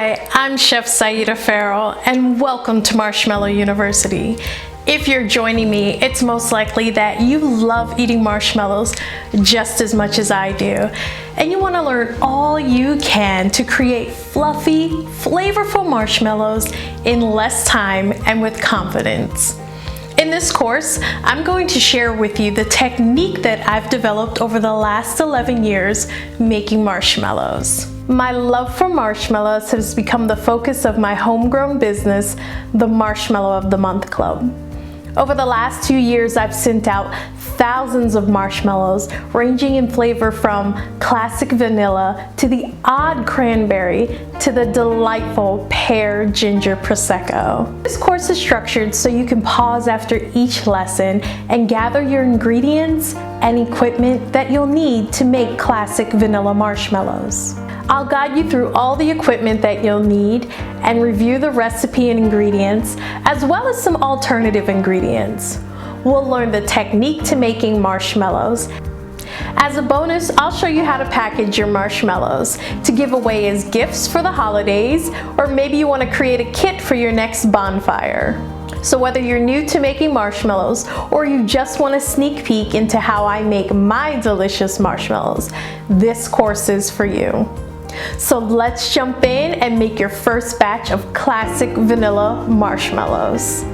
Hi, I'm Chef Saida Farrell, and welcome to Marshmallow University. If you're joining me, it's most likely that you love eating marshmallows just as much as I do, and you want to learn all you can to create fluffy, flavorful marshmallows in less time and with confidence. In this course, I'm going to share with you the technique that I've developed over the last 11 years making marshmallows. My love for marshmallows has become the focus of my homegrown business, the Marshmallow of the Month Club. Over the last 2 years, I've sent out thousands of marshmallows ranging in flavor from classic vanilla to the odd cranberry to the delightful pear ginger prosecco. This course is structured so you can pause after each lesson and gather your ingredients and equipment that you'll need to make classic vanilla marshmallows. I'll guide you through all the equipment that you'll need and review the recipe and ingredients, as well as some alternative ingredients. We'll learn the technique to making marshmallows. As a bonus, I'll show you how to package your marshmallows to give away as gifts for the holidays, or maybe you want to create a kit for your next bonfire. So whether you're new to making marshmallows or you just want a sneak peek into how I make my delicious marshmallows, this course is for you. So let's jump in and make your first batch of classic vanilla marshmallows.